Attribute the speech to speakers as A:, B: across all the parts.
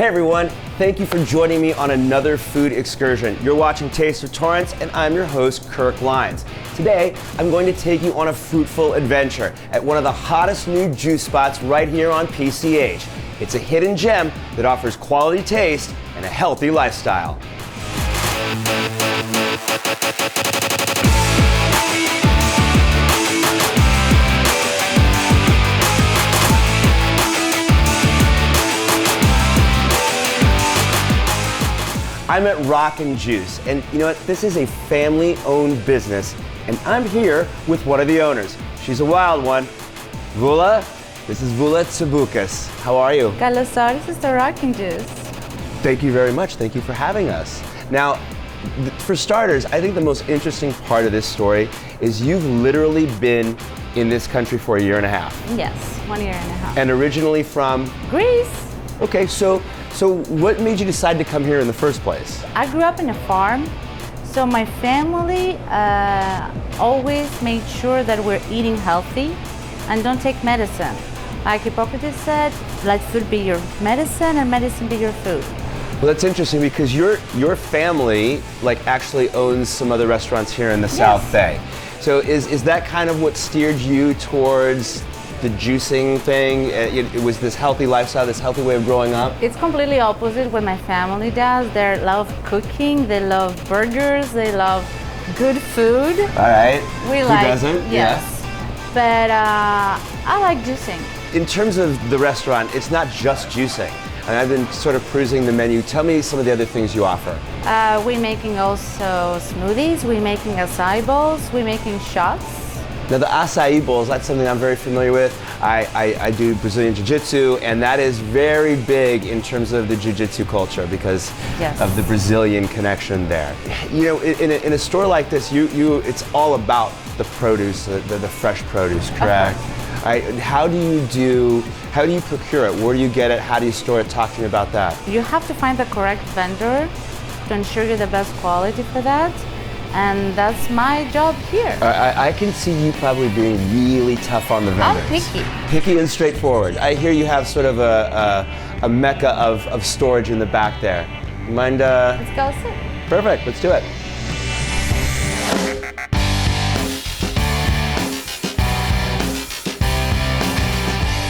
A: Hey everyone, thank you for joining me on another food excursion. You're watching Taste of Torrance and I'm your host, Kirk Leins. Today, I'm going to take you on a fruitful adventure at one of the hottest new juice spots right here on PCH. It's a hidden gem that offers quality taste and a healthy lifestyle. I'm at Rock and Juice, and you know what? This is a family-owned business, and I'm here with one of the owners. She's a wild one. Vula, this is Vula Tsabukas. How are you?
B: This is the Rock and Juice.
A: Thank you very much. Thank you for having us. Now, for starters, I think the most interesting part of this story is you've literally been in this country for a year and a half.
B: Yes, 1 year and a half.
A: And originally from?
B: Greece.
A: Okay, so what made you decide to come here in the first place?
B: I grew up in a farm, so my family always made sure that we're eating healthy and don't take medicine. Like Hippocrates said, let food be your medicine and medicine be your food.
A: Well, that's interesting because your family actually owns some other restaurants here in the South Bay. So is that kind of what steered you towards the juicing thing? It was this healthy lifestyle, this healthy way of growing up?
B: It's completely opposite what my family does. They love cooking, they love burgers, they love good food.
A: All right.
B: Who
A: doesn't?
B: Yes. Yeah. But I like juicing.
A: In terms of the restaurant, it's not just juicing. And I've been sort of perusing the menu. Tell me some of the other things you offer.
B: We're making also smoothies, we're making acai bowls, we're making shots.
A: Now the acai bowls, that's something I'm very familiar with. I do Brazilian Jiu-Jitsu, and that is very big in terms of the Jiu-Jitsu culture because of the Brazilian connection there. You know, in a store like this, it's all about the produce, the fresh produce, correct? How do you procure it? Where do you get it? How do you store it? Talk to me about that.
B: You have to find the correct vendor to ensure you're the best quality for that. And that's my job here.
A: I can see you probably being really tough on the vendors.
B: I'm picky.
A: Picky and straightforward. I hear you have sort of a mecca of storage in the back there. You mind?
B: Let's go sit.
A: Perfect, let's do it.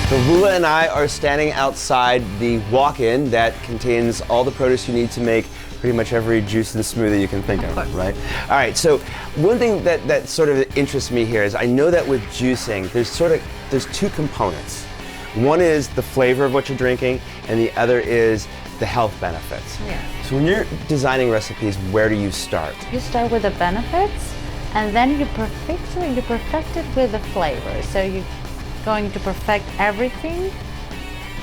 A: So Vula and I are standing outside the walk-in that contains all the produce you need to make pretty much every juice and smoothie you can think of, right? All right, so one thing that sort of interests me here is I know that with juicing, there's two components. One is the flavor of what you're drinking, and the other is the health benefits.
B: Yeah.
A: So when you're designing recipes, where do you start?
B: You start with the benefits, and then you perfect it with the flavor. So you're going to perfect everything,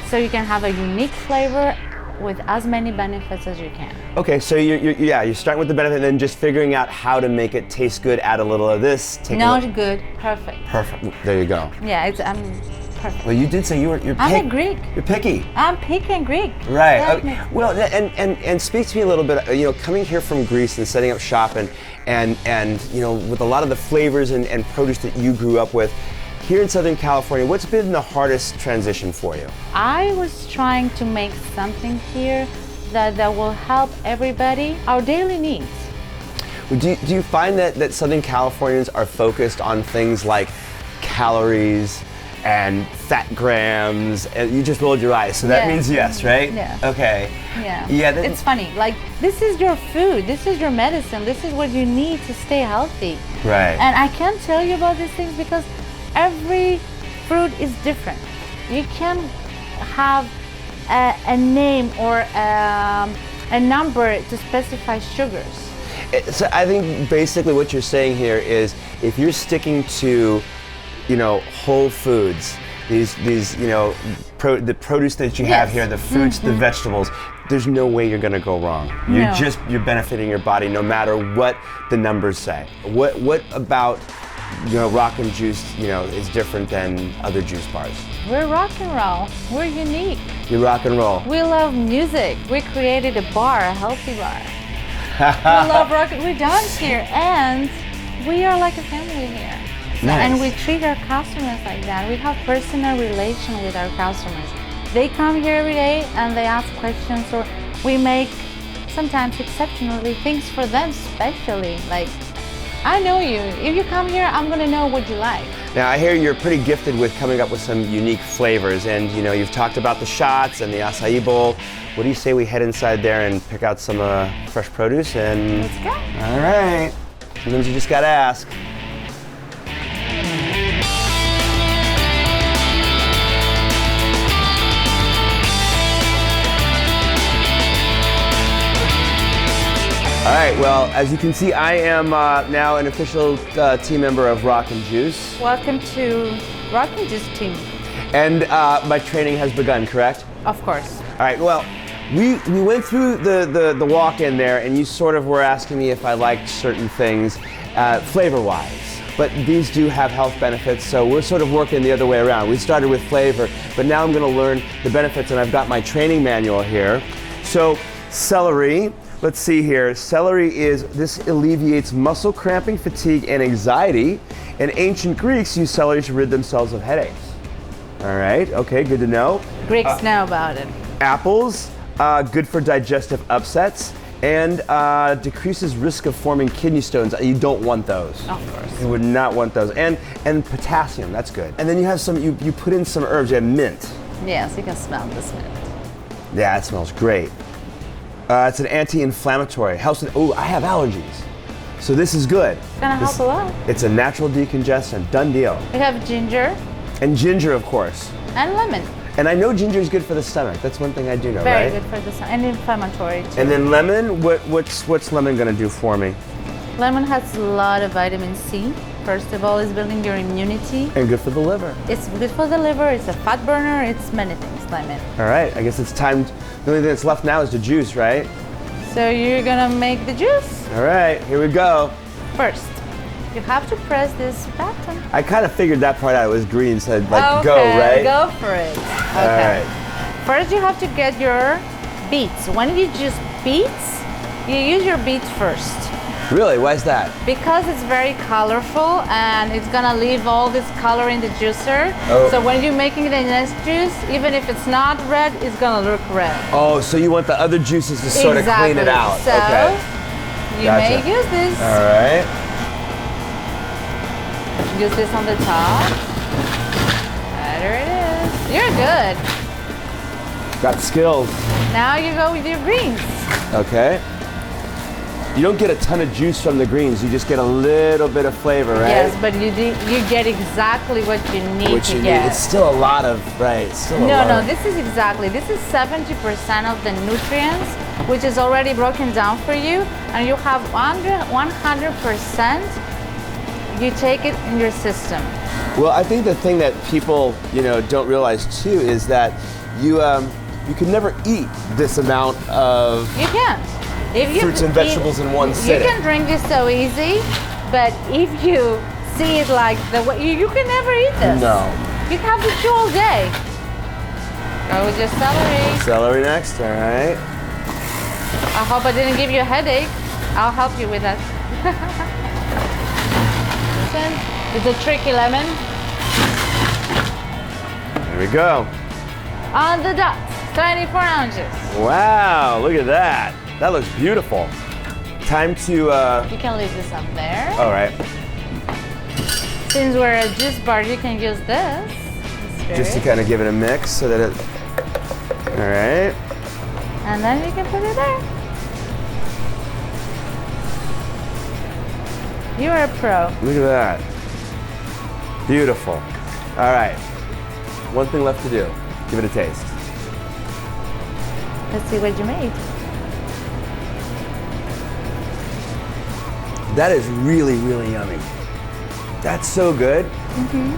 B: so you can have a unique flavor with as many benefits as you can. Okay, so you're starting with the benefit and then just figuring out how to make it taste good, add a little of this, Not good, perfect.
A: Perfect, there you go.
B: Yeah, I'm perfect.
A: Well, you did say you're picky.
B: I'm a Greek.
A: You're picky.
B: I'm picky and Greek.
A: Right, okay. Well, and speak to me a little bit, you know, coming here from Greece and setting up shop and you know, with a lot of the flavors and produce that you grew up with, here in Southern California, what's been the hardest transition for you?
B: I was trying to make something here that will help everybody, our daily needs.
A: Do you find that Southern Californians are focused on things like calories and fat grams? And you just rolled your eyes, so that means yes, right?
B: Yeah.
A: Okay.
B: Yeah.
A: Yeah.
B: It's funny, like this is your food, this is your medicine, this is what you need to stay healthy.
A: Right.
B: And I can't tell you about these things because every fruit is different. You can have a name or a number to specify sugars.
A: So I think basically what you're saying here is if you're sticking to, you know, whole foods, these you know, the produce that you have here, the fruits, the vegetables, there's no way you're going to go wrong. You're benefiting your body no matter what the numbers say. What about, you know, Rock and Juice, you know, is different than other juice bars?
B: We're rock and roll. We're unique.
A: You rock and roll.
B: We love music. We created a bar, a healthy bar. We love rock. We dance here, and we are like a family here.
A: Nice.
B: And we treat our customers like that. We have personal relation with our customers. they come here every day and they ask questions, or we make sometimes exceptionally things for them, especially. Like, I know you. If you come here, I'm gonna know what you like.
A: Now, I hear you're pretty gifted with coming up with some unique flavors, and you know, you've talked about the shots and the acai bowl. What do you say we head inside there and pick out some fresh produce and...
B: Let's go.
A: All right. Sometimes you just gotta ask. All right, well, as you can see, I am now an official team member of Rock and Juice.
B: Welcome to Rock and Juice team.
A: And my training has begun, correct?
B: Of course.
A: All right, well, we went through the walk-in there, and you sort of were asking me if I liked certain things flavor-wise. But these do have health benefits, so we're sort of working the other way around. We started with flavor, but now I'm gonna learn the benefits, and I've got my training manual here. So, celery. Let's see here. Celery this alleviates muscle cramping, fatigue, and anxiety. And ancient Greeks used celery to rid themselves of headaches. All right, okay, good to know.
B: Greeks know about it.
A: Apples, good for digestive upsets, and decreases risk of forming kidney stones. You don't want those.
B: Of course.
A: You would not want those. And potassium, that's good. And then you have you put in some herbs. You have mint.
B: Yes, you can smell this mint.
A: Yeah, it smells great. It's an anti-inflammatory. Helps with, I have allergies. So this is good.
B: It's gonna help a lot.
A: It's a natural decongestant, done deal.
B: We have ginger.
A: And ginger, of course.
B: And lemon.
A: And I know ginger is good for the stomach. That's one thing I do know,
B: Very
A: right?
B: good for the stomach, and inflammatory too.
A: And then lemon, what's lemon gonna do for me?
B: Lemon has a lot of vitamin C. First of all, it's building your immunity.
A: And good for the liver.
B: It's good for the liver, it's a fat burner, it's many things, lemon.
A: All right, I guess it's time. The only thing that's left now is the juice, right?
B: So you're gonna make the juice.
A: All right, here we go.
B: First, you have to press this button.
A: I kind of figured that part out. It was green, said like
B: okay,
A: go, right?
B: Go for it. Okay.
A: All right.
B: First, you have to get your beets. When you juice beets, you use your beets first.
A: Really? Why is that?
B: Because it's very colorful and it's gonna leave all this color in the juicer.
A: Oh.
B: So when you're making the next juice, even if it's not red, it's gonna look red.
A: Oh, so you want the other juices to sort of clean it out.
B: So
A: okay.
B: You may use this.
A: All right.
B: Use this on the top. There it is. You're good.
A: Got skills.
B: Now you go with your greens.
A: Okay. You don't get a ton of juice from the greens. You just get a little bit of flavor, right?
B: Yes, but you get exactly what you need to get.
A: It's still a lot of, right? It's still a lot.
B: No, this is 70% of the nutrients, which is already broken down for you, and you have 100%. You take it in your system.
A: Well, I think the thing that people, don't realize too is that you can never eat this amount of.
B: You can't.
A: Fruits and vegetables in one sitting.
B: You can drink this so easy, but if you see it like the way, you can never eat this.
A: No.
B: You have to chew all day. Go with your celery.
A: Celery next, all right.
B: I hope I didn't give you a headache. I'll help you with that. Listen, it's a tricky lemon.
A: There we go.
B: On the dot, 24 ounces.
A: Wow, look at that. That looks beautiful. Time to...
B: You can leave this up there.
A: All right.
B: Since we're a juice bar, you can use this.
A: Just to kind of give it a mix so that it... All right.
B: And then you can put it there. You are a pro.
A: Look at that. Beautiful. All right. One thing left to do. Give it a taste.
B: Let's see what you made.
A: That is really, really yummy. That's so good.
B: Mm-hmm.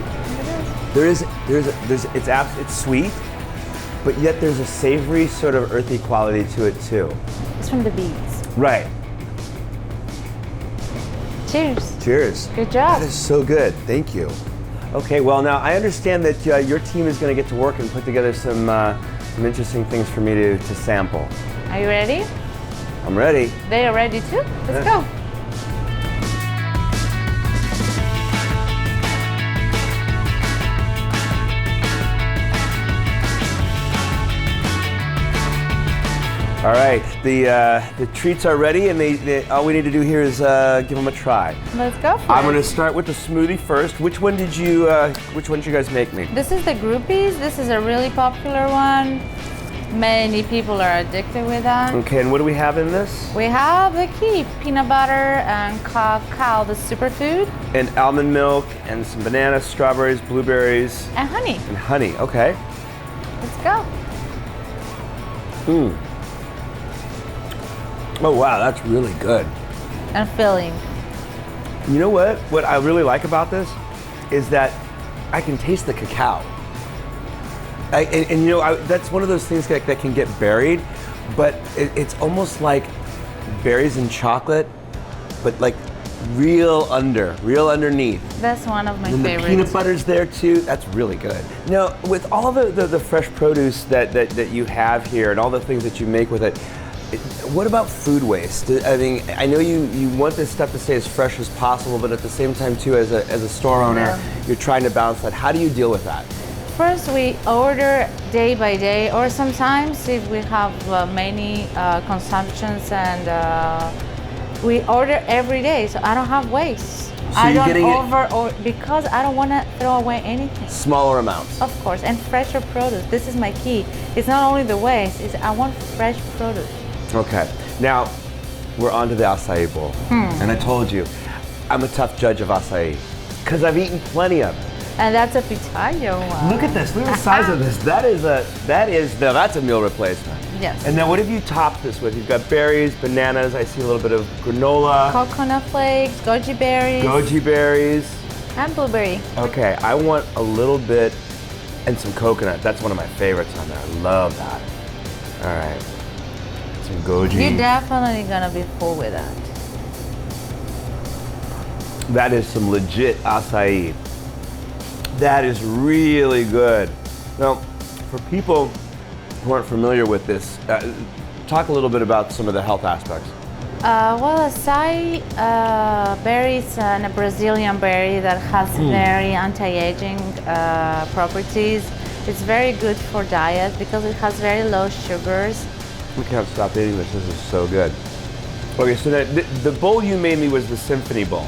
A: It's sweet, but yet there's a savory sort of earthy quality to it too.
B: It's from the beets.
A: Right.
B: Cheers.
A: Cheers.
B: Good job.
A: That is so good. Thank you. Okay, well now I understand that your team is going to get to work and put together some interesting things for me to sample.
B: Are you ready?
A: I'm ready.
B: They are ready too? Let's go.
A: All right, the treats are ready, and all we need to do here is give them a try.
B: Let's go for it.
A: I'm going to start with the smoothie first. Which one did you guys make me?
B: This is the groupies. This is a really popular one. Many people are addicted with that.
A: Okay, and what do we have in this?
B: We have the key, peanut butter and cacao, the superfood.
A: And almond milk, and some bananas, strawberries, blueberries.
B: And honey.
A: And honey, okay.
B: Let's go.
A: Mmm. Oh wow, that's really good.
B: And filling.
A: You know what? What I really like about this is that I can taste the cacao. That's one of those things that can get buried, but it's almost like berries and chocolate, but like real underneath.
B: That's one of my
A: and
B: favorites.
A: The peanut butter's there too. That's really good. Now, with all the fresh produce that you have here and all the things that you make with it, what about food waste? I mean, I know you want this stuff to stay as fresh as possible, but at the same time too, as a store owner, you're trying to balance that. How do you deal with that?
B: First, we order day by day, or sometimes if we have many consumptions, and we order every day, so I don't have waste.
A: So I
B: don't because I don't want to throw away anything.
A: Smaller amounts.
B: Of course, and fresher produce. This is my key. It's not only the waste, it's I want fresh produce.
A: Okay, now we're on to the acai bowl. And I told you, I'm a tough judge of acai because I've eaten plenty of it.
B: And that's a pitayo one.
A: Look at this, look at the size of this. That's a meal replacement.
B: Yes.
A: And now what have you topped this with? You've got berries, bananas, I see a little bit of granola.
B: Coconut flakes, goji berries.
A: Goji berries.
B: And blueberry.
A: Okay, I want a little bit, and some coconut. That's one of my favorites on there. I love that. All right, some goji.
B: You're definitely gonna be full with that.
A: That is some legit acai. That is really good. Now, for people who aren't familiar with this, talk a little bit about some of the health aspects.
B: Well, acai berry is a Brazilian berry that has very anti-aging properties. It's very good for diet because it has very low sugars.
A: We can't stop eating this. This is so good. Okay, so the bowl you made me was the symphony bowl.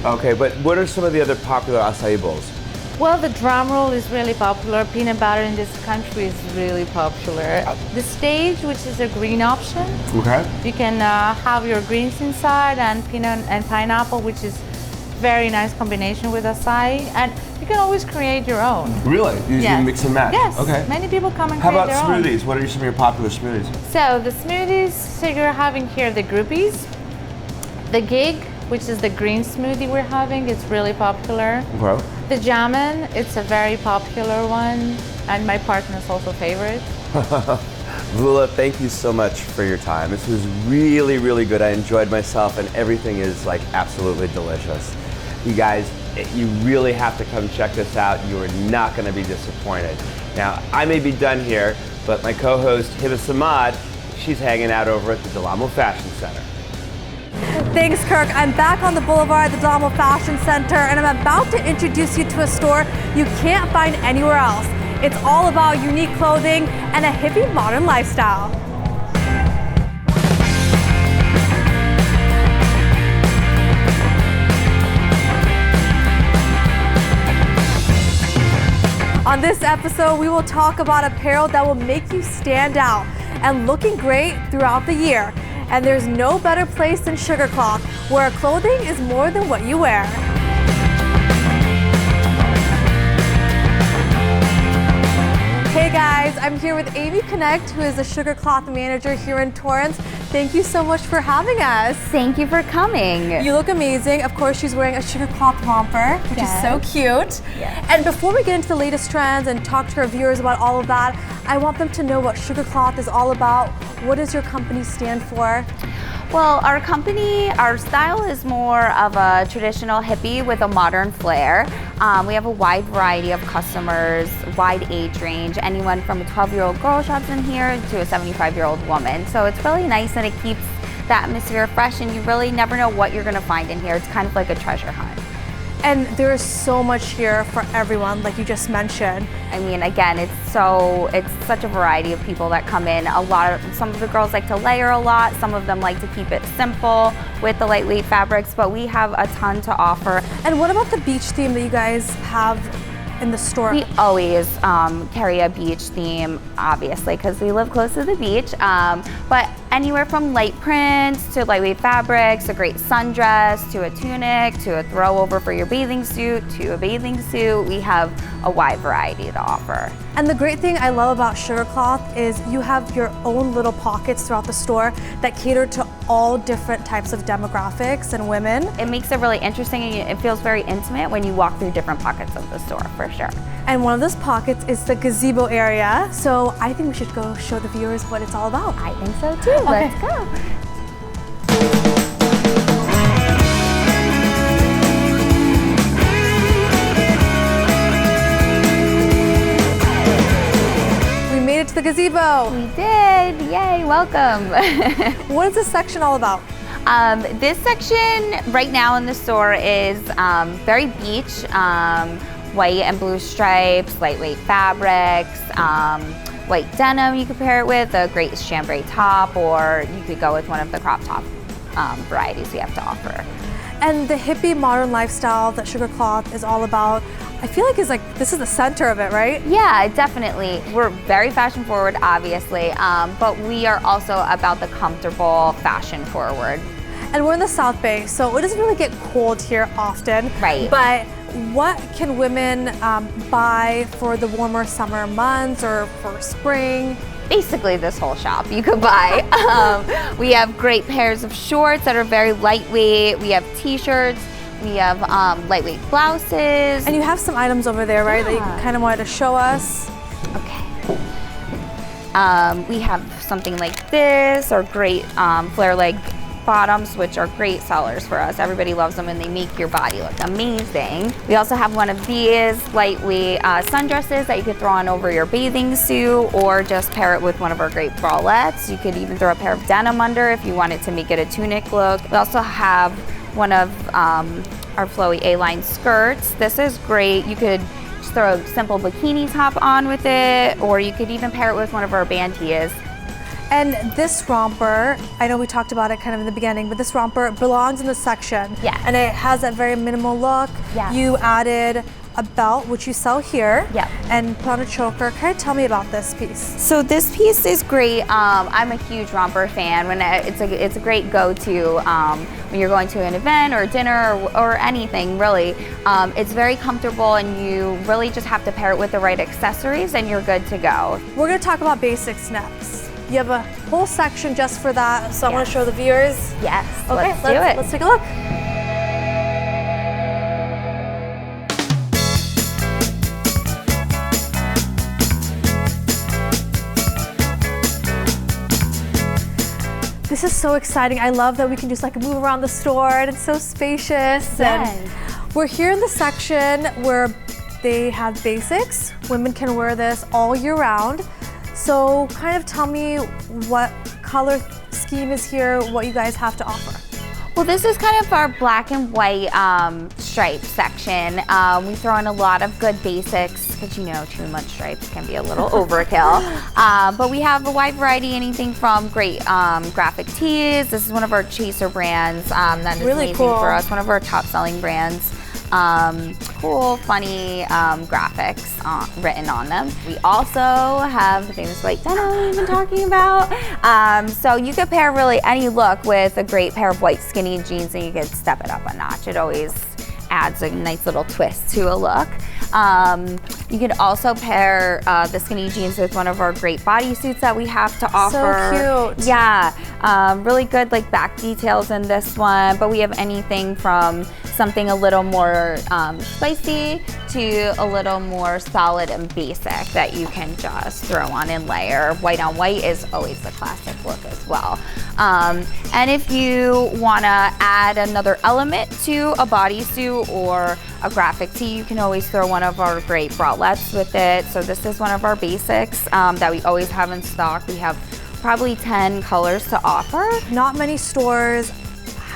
A: Okay, but what are some of the other popular acai bowls?
B: Well, the drum roll is really popular. Peanut butter in this country is really popular. The stage, which is a green option.
A: Okay.
B: You can have your greens inside, and peanut and pineapple, which is very nice combination with acai. And you can always create your own.
A: Really? You can mix and match?
B: Yes.
A: Okay.
B: Many people come and
A: How
B: create
A: about
B: their own.
A: smoothies? What are some of your popular smoothies?
B: So the smoothies, so you're having here the groupies. The gig, which is the green smoothie we're having, it's really popular.
A: Okay.
B: The jamon, it's a very popular one, and my partner's also favorite.
A: Vula, thank you so much for your time. This was really, really good. I enjoyed myself, and everything is like absolutely delicious. You guys, you really have to come check this out. You are not going to be disappointed. Now, I may be done here, but my co-host Hiba Samad, she's hanging out over at the Amo Fashion Center.
C: Thanks, Kirk. I'm back on the boulevard at the Amo Fashion Center, and I'm about to introduce you to a store you can't find anywhere else. It's all about unique clothing and a hippie modern lifestyle. On this episode, we will talk about apparel that will make you stand out and looking great throughout the year. And there's no better place than Sugarcloth, where clothing is more than what you wear. Hey guys, I'm here with Amy Connect, who is the Sugarcloth manager here in Torrance. Thank you so much for having us.
D: Thank you for coming.
C: You look amazing. Of course, she's wearing a Sugarcloth romper, which is so cute.
D: Yes.
C: And before we get into the latest trends and talk to our viewers about all of that, I want them to know what Sugarcloth is all about. What does your company stand for?
D: Well, our company, our style is more of a traditional hippie with a modern flair. We have a wide variety of customers, wide age range. Anyone from a 12-year-old girl shops in here to a 75-year-old woman. So it's really nice that it keeps the atmosphere fresh, and you really never know what you're going to find in here. It's kind of like a treasure hunt.
C: And there is so much here for everyone, like you just mentioned.
D: I mean, again, it's such a variety of people that come in. Some of the girls like to layer a lot. Some of them like to keep it simple with the lightweight fabrics, but we have a ton to offer.
C: And what about the beach theme that you guys have in the store?
D: We always carry a beach theme, obviously, because we live close to the beach. But anywhere from light prints to lightweight fabrics, a great sundress, to a tunic, to a throw over for your bathing suit, to a bathing suit, we have a wide variety to offer.
C: And the great thing I love about Sugarcloth is you have your own little pockets throughout the store that cater to all different types of demographics and women.
D: It makes it really interesting and it feels very intimate when you walk through different pockets of the store, for sure.
C: And one of those pockets is the gazebo area. So I think we should go show the viewers what it's all about.
D: I think so too.
C: Okay.
D: Let's go.
C: We made it to the gazebo.
D: We did. Yay, welcome.
C: What is this section all about?
D: This section right now in the store is very beach, white and blue stripes, lightweight fabrics, white denim you could pair it with, a great chambray top, or you could go with one of the crop top varieties we have to offer.
C: And the hippie modern lifestyle that Sugarcloth is all about, I feel like this is the center of it, right?
D: Yeah, definitely. We're very fashion forward, obviously, but we are also about the comfortable fashion forward.
C: And we're in the South Bay, so it doesn't really get cold here often.
D: Right.
C: But what can women buy for the warmer summer months or for spring?
D: Basically this whole shop you could buy. We have great pairs of shorts that are very lightweight. We have t-shirts. We have lightweight blouses.
C: And you have some items over there, right, that you kind of wanted to show us?
D: Okay. We have something like this, or great flare leg bottoms, which are great sellers for us. Everybody loves them and they make your body look amazing. We also have one of these lightweight sundresses that you could throw on over your bathing suit or just pair it with one of our great bralettes. You could even throw a pair of denim under if you wanted to make it a tunic look. We also have one of our flowy A-line skirts. This is great. You could just throw a simple bikini top on with it, or you could even pair it with one of our bandias.
C: And this romper, I know we talked about it kind of in the beginning, but this romper belongs in this section.
D: Yeah.
C: And it has that very minimal look.
D: Yeah.
C: You added a belt, which you sell here.
D: Yeah.
C: And put on a choker. Kind of tell me about this piece.
D: So this piece is great. I'm a huge romper fan. It's a great go-to when you're going to an event or dinner or anything, really. It's very comfortable and you really just have to pair it with the right accessories and you're good to go.
C: We're going to talk about basics next. You have a whole section just for that, so I want to show the viewers.
D: Yes,
C: Okay,
D: let's do it.
C: Let's take a look. This is so exciting. I love that we can just move around the store and it's so spacious.
D: Yes.
C: And we're here in the section where they have basics. Women can wear this all year round. So kind of tell me what color scheme is here, what you guys have to offer.
D: Well, this is kind of our black and white stripe section. We throw in a lot of good basics because too much stripes can be a little overkill. But we have a wide variety, anything from great graphic tees. This is one of our chaser brands that is
C: really
D: amazing
C: cool
D: for us, one of our top selling brands. Cool, funny graphics written on them. We also have the famous white denim we've been talking about. So you could pair really any look with a great pair of white skinny jeans and you could step it up a notch. It always adds a nice little twist to a look. You could also pair the skinny jeans with one of our great bodysuits that we have to offer.
C: So cute.
D: Yeah, really good back details in this one, but we have anything from something a little more spicy to a little more solid and basic that you can just throw on and layer. White on white is always the classic look as well. And if you want to add another element to a bodysuit or a graphic tee, you can always throw one of our great bralettes with it. So this is one of our basics that we always have in stock. We have probably 10 colors to offer.
C: Not many stores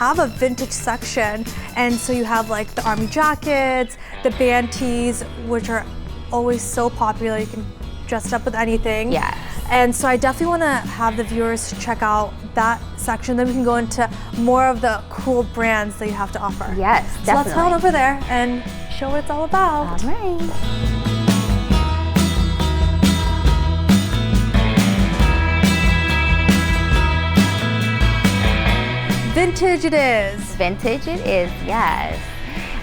C: have a vintage section, and so you have like the army jackets, the band tees, which are always so popular. You can dress it up with anything.
D: Yes.
C: And so I definitely want to have the viewers check out that section. Then we can go into more of the cool brands that you have to offer.
D: Yes,
C: so
D: definitely.
C: let's head on over there and show what it's all about.
D: All right.
C: Vintage it is.
D: Vintage it is, yes.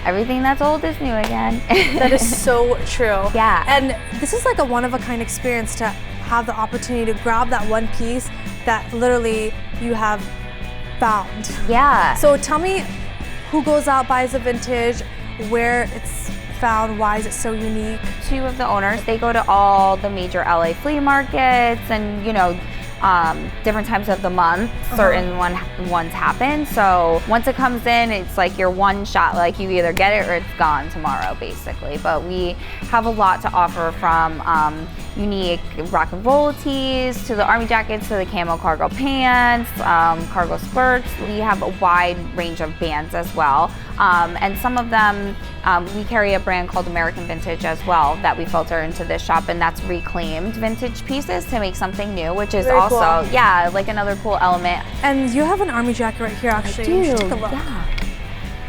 D: Everything that's old is new again.
C: That is so true.
D: Yeah.
C: And this is like a one-of-a-kind experience to have the opportunity to grab that one piece that literally you have found.
D: Yeah.
C: So tell me who goes out, buys a vintage, where it's found, why is it so unique?
D: Two of the owners, they go to all the major LA flea markets and, you know, different times of the month, certain ones happen. So once it comes in, it's like your one shot, like you either get it or it's gone tomorrow, basically. But we have a lot to offer, from unique rock and roll tees to the army jackets to the camo cargo pants, cargo skirts. We have a wide range of bands as well. And some of them, we carry a brand called American Vintage as well that we filter into this shop, and that's reclaimed vintage pieces to make something new, which is
C: Very
D: also,
C: cool.
D: yeah, like another cool element.
C: And you have an army jacket right here, actually. You should take a look.
D: Yeah.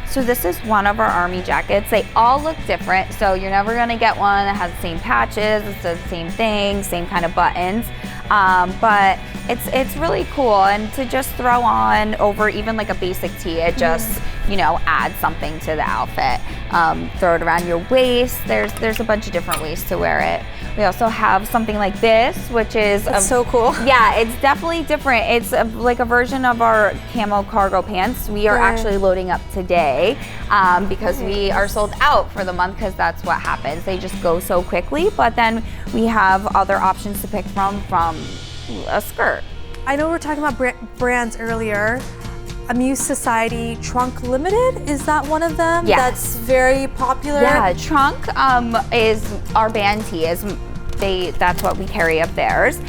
D: So this is one of our army jackets. They all look different, so you're never gonna get one that has the same patches, it's the same thing, same kind of buttons. But it's really cool, and to just throw on over even like a basic tee, it just, you know, adds something to the outfit. Throw it around your waist. There's a bunch of different ways to wear it. We also have something like this, which is
C: so cool.
D: Yeah, it's definitely different. It's like a version of our camo cargo pants. We are actually loading up today because we are sold out for the month, because that's what happens. They just go so quickly, but then we have other options to pick from a skirt.
C: I know we were talking about brands earlier. Amuse Society Trunk Limited, is that one of them?
D: Yes.
C: That's very popular.
D: Yeah, Trunk is our band tee. That's what we up theirs.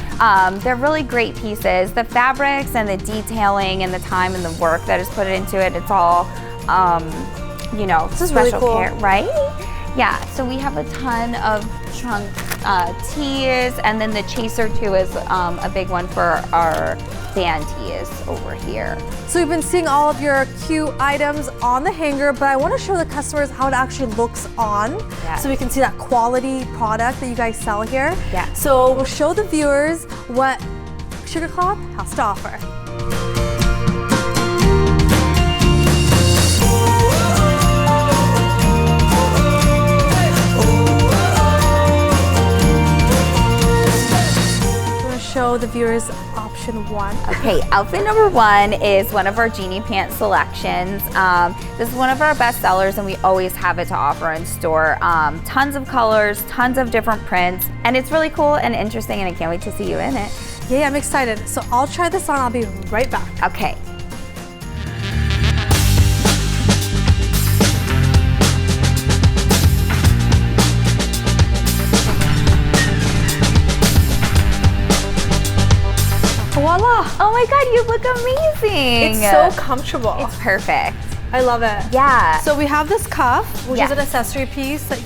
D: They're really great pieces. The fabrics and the detailing and the time and the work that is put into it, it's all, you know,
C: this is
D: special
C: really cool.
D: care, right? Yeah, so we have a ton of Trunk tees, and then the Chaser too is a big one for our band tees over here.
C: So we've been seeing all of your cute items on the hanger, but I want to show the customers how it actually looks on, so we can see that quality product that you guys sell here.
D: Yeah.
C: So we'll show the viewers what Sugarcloth has to offer. Show the viewers option one.
D: Okay, outfit number one is one of our Genie Pants selections. This is one of our best sellers, and we always have it to offer in store. Tons of colors, tons of different prints, and it's really cool and interesting, and I can't wait to see you in it.
C: Yeah, I'm excited. So I'll try this on, I'll be right back.
D: Okay.
C: Voila!
D: Oh my God, you look amazing.
C: It's so comfortable.
D: It's perfect.
C: I love it.
D: Yeah.
C: So we have this cuff, which is an accessory piece that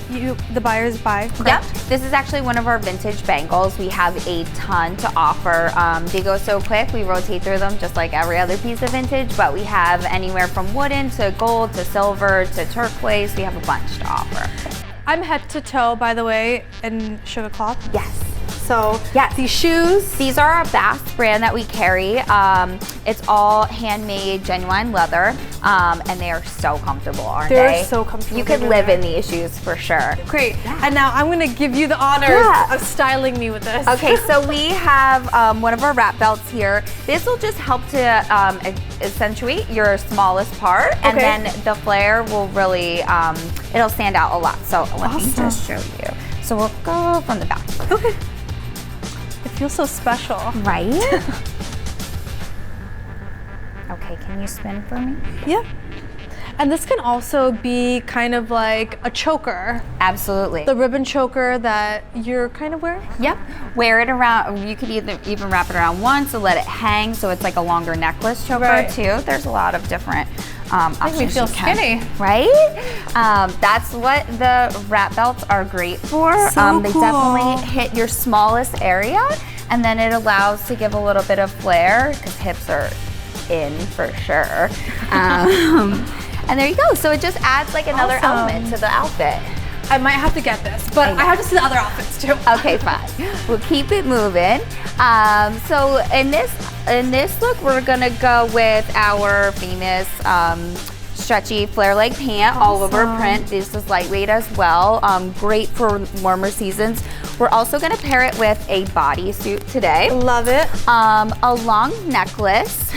C: the buyers buy, correct?
D: Yep. This is actually one of our vintage bangles. We have a ton to offer. They go so quick, we rotate through them just like every other piece of vintage, but we have anywhere from wooden to gold to silver to turquoise. We have a bunch to offer.
C: I'm head to toe, by the way, in Sugarcloth.
D: Yes.
C: So
D: yes.
C: These shoes.
D: These are our Bass brand that we carry. It's all handmade, genuine leather, and they are so comfortable, aren't they?
C: They're so comfortable.
D: You could live in these shoes for sure.
C: Great. Yeah. And now I'm gonna give you the honors of styling me with this.
D: Okay, so we have one of our wrap belts here. This will just help to accentuate your smallest part, and then the flare will really, it'll stand out a lot. So let me just show you. So we'll go from the back.
C: Okay. It feels so special.
D: Right? Okay, can you spin for me?
C: Yeah. And this can also be kind of like a choker.
D: Absolutely.
C: The ribbon choker that you're kind of wearing?
D: Yep. Wear it around. You could even wrap it around once to let it hang so it's like a longer necklace choker too. There's a lot of different options.
C: Makes me feel skinny.
D: Right? That's what the wrap belts are great for.
C: So
D: they
C: cool.
D: definitely hit your smallest area, and then it allows to give a little bit of flare because hips are in for sure. And there you go. So it just adds like another element to the outfit.
C: I might have to get this, but I have to see the other outfits too.
D: Okay, fine. We'll keep it moving. So in this look, we're gonna go with our famous stretchy flare leg pant, all over print. This is lightweight as well. Great for warmer seasons. We're also gonna pair it with a bodysuit today.
C: Love it.
D: A long necklace.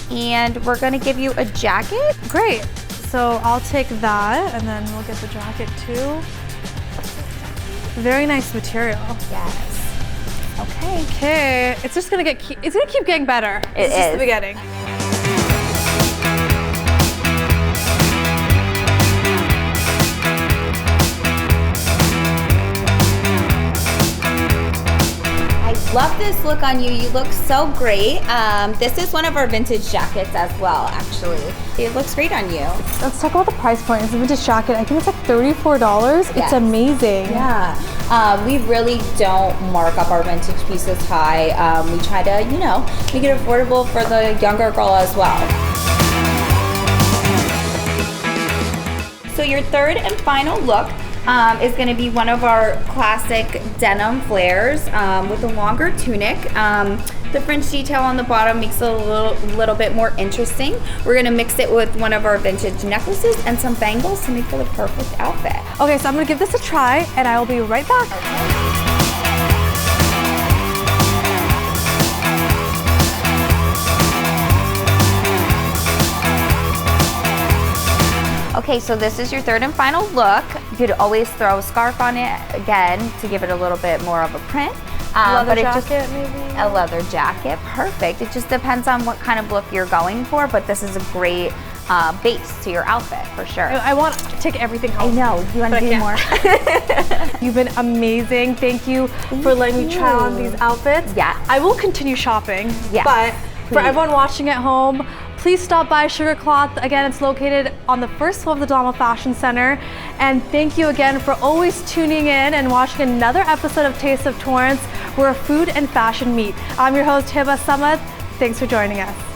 D: And we're gonna give you a jacket.
C: Great. So I'll take that, and then we'll get the jacket too. Very nice material.
D: Yes. Okay.
C: Okay. It's just gonna keep getting better.
D: It's
C: just the beginning.
D: Love this look on you. You look so great. This is one of our vintage jackets as well, actually. It looks great on you.
C: Let's talk about the price point. It's a vintage jacket. I think it's like $34.
D: Yes.
C: It's amazing.
D: Yeah. We really don't mark up our vintage pieces high. We try to, make it affordable for the younger girl as well. So your third and final look is going to be one of our classic denim flares with a longer tunic. The French detail on the bottom makes it a little bit more interesting. We're going to mix it with one of our vintage necklaces and some bangles to make it the perfect outfit.
C: Okay, so I'm going to give this a try, and I will be right back.
D: Okay, so this is your third and final look. You could always throw a scarf on it again to give it a little bit more of a print.
C: Leather jacket, maybe?
D: A leather jacket, perfect. It just depends on what kind of look you're going for, but this is a great base to your outfit for sure.
C: I want to take everything home.
D: I know, you want to do more.
C: You've been amazing. Thank you for letting me try on these outfits.
D: Yeah.
C: I will continue shopping,
D: yes,
C: but
D: please.
C: For everyone watching at home, please stop by Sugarcloth. Again, it's located on the first floor of the Amo Fashion Center. And thank you again for always tuning in and watching another episode of Taste of Torrance, where food and fashion meet. I'm your host, Hiba Samad. Thanks for joining us.